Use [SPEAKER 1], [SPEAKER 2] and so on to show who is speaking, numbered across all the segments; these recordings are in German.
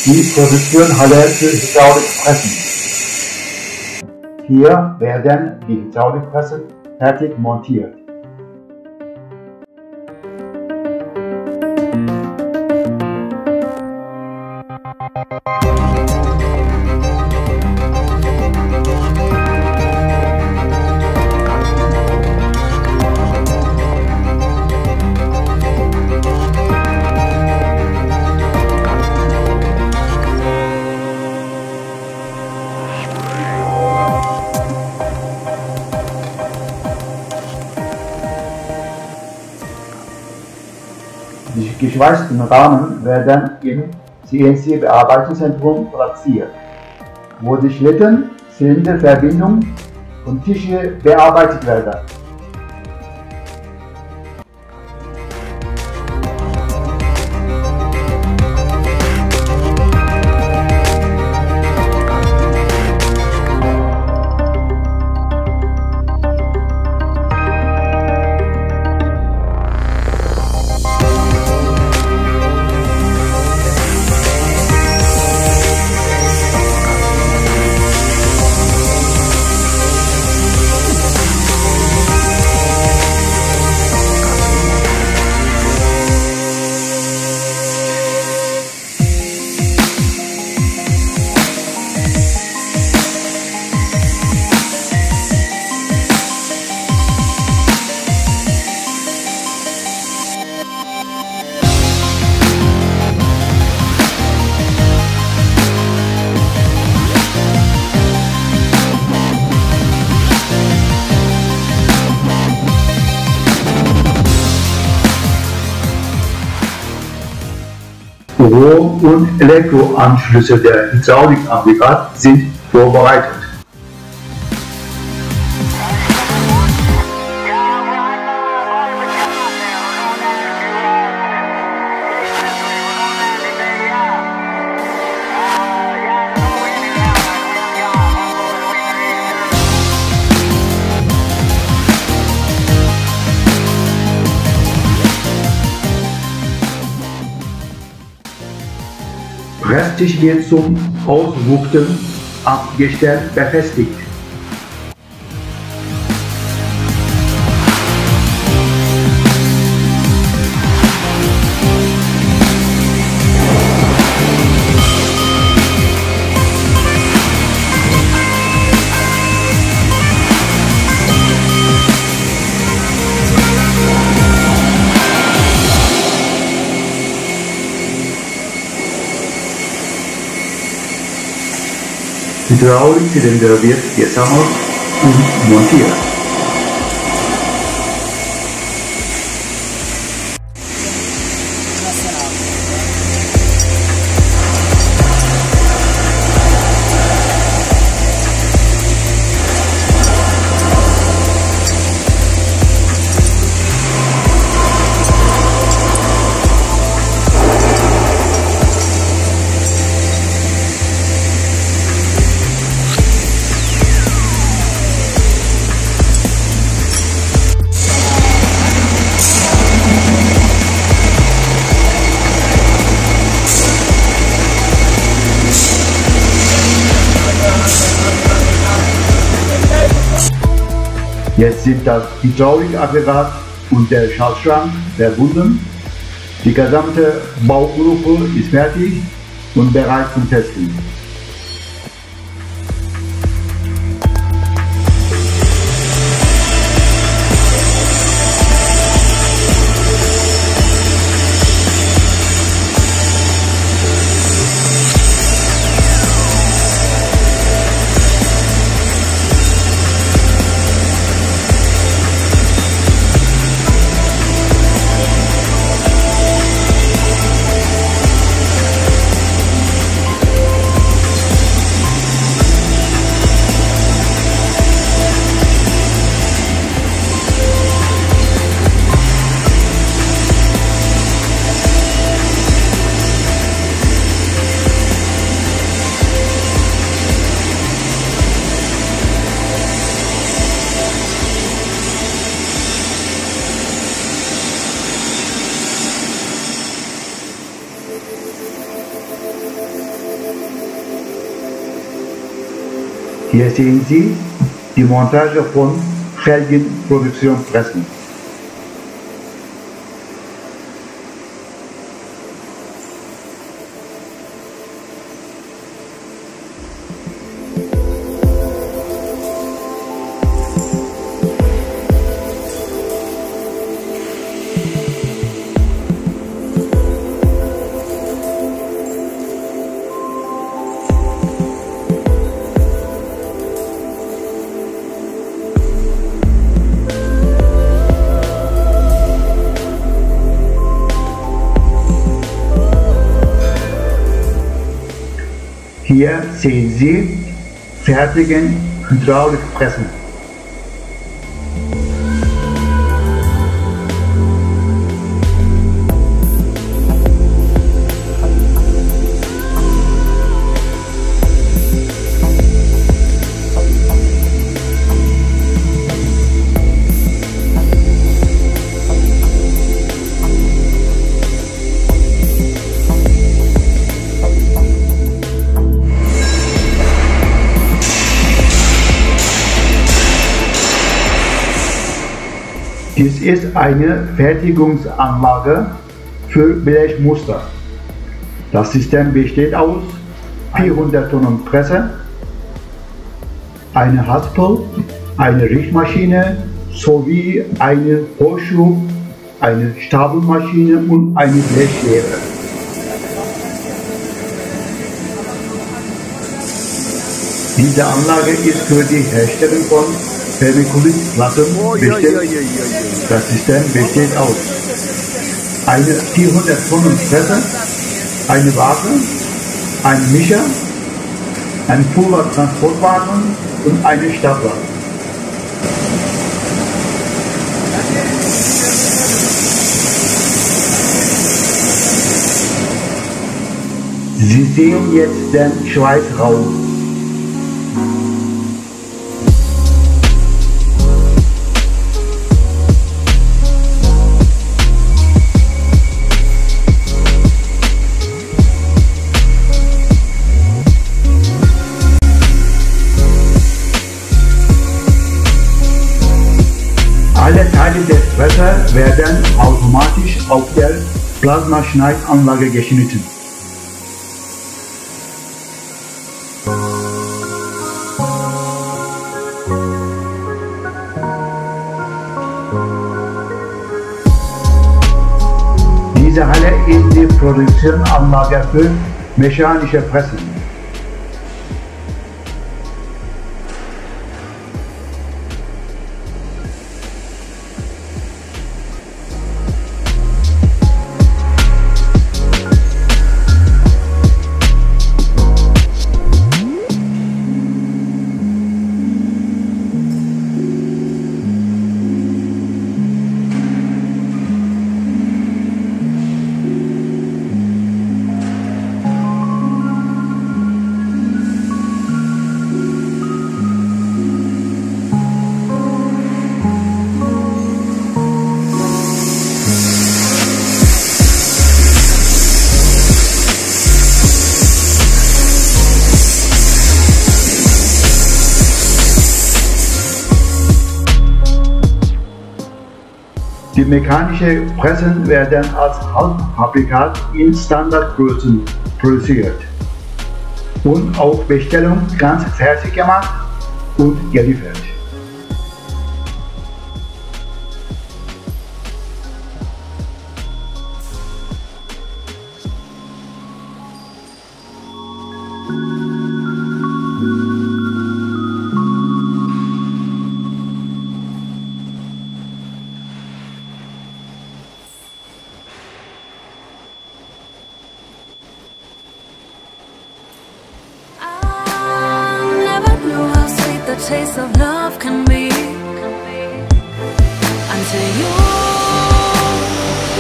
[SPEAKER 1] die Produktionshalle für Hydraulikpressen. Hier werden die Hydraulikpressen fertig montiert. Die geschweißten Rahmen werden im CNC-Bearbeitungszentrum platziert, wo die Schlitten, Zylinderverbindungen und Tische bearbeitet werden. Rohr- und Elektroanschlüsse der Hydraulikaggregat sind vorbereitet. Presstisch wird zum Auswuchten am Gestell befestigt. Hydraulikzylinder wird gesammelt und montiert. Jetzt sind das Hydraulikaggregat und der Schaltschrank verbunden. Die gesamte Baugruppe ist fertig und bereit zum Testen. Hier sehen Sie die Montage von Felgenproduktionspressen. Hier sehen Sie fertigen Hydraulikpressen. Dies ist eine Fertigungsanlage für Blechmuster. Das System besteht aus 400 Tonnen Presse, eine Haspel, eine Richtmaschine sowie eine Hochschub, eine Stapelmaschine und eine Blechschere. Diese Anlage ist für die Herstellung von Vermiculitplatten bestimmt. Das System besteht aus eine 400 Tonnen Presse, eine Waage, ein Mischer, ein Pulvertransportwagen und eine Stapler. Sie sehen jetzt den Schweißraum. Alle Teile des Pressers werden automatisch auf der Plasmaschneidanlage geschnitten. Diese Halle ist die Produktionsanlage für mechanische Pressen. Die mechanischen Pressen werden als Halbfabrikat in Standardgrößen produziert und auf Bestellung ganz fertig gemacht und geliefert.
[SPEAKER 2] Taste of love can be until you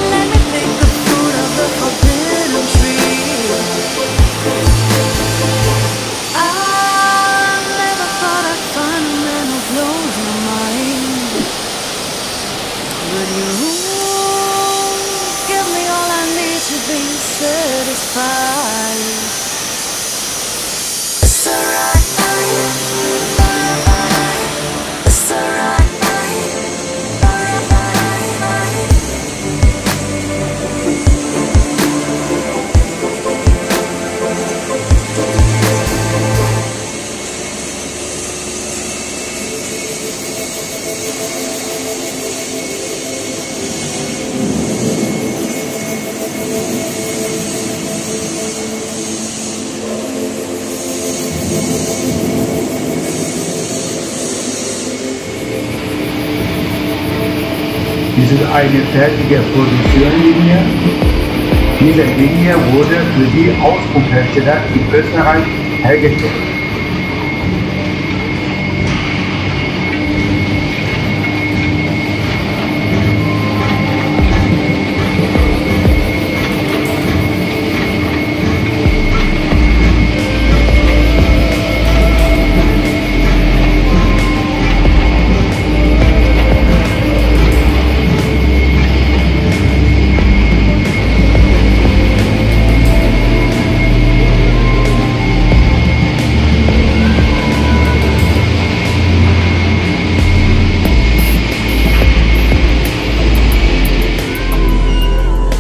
[SPEAKER 2] let me pick the fruit of the forbidden tree. I never thought I'd find a man who blows my mind, but you give me all I need to be satisfied.
[SPEAKER 1] eine fertige Produktionslinie. Diese Linie wurde für die Auspuffhersteller in Österreich hergestellt.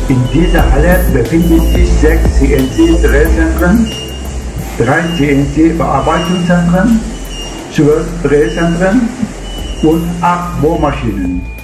[SPEAKER 1] In dieser Halle befinden sich 6 CNC-Drehzentren, 3 CNC-Bearbeitungszentren, 12 Drehzentren und 8 Bohrmaschinen.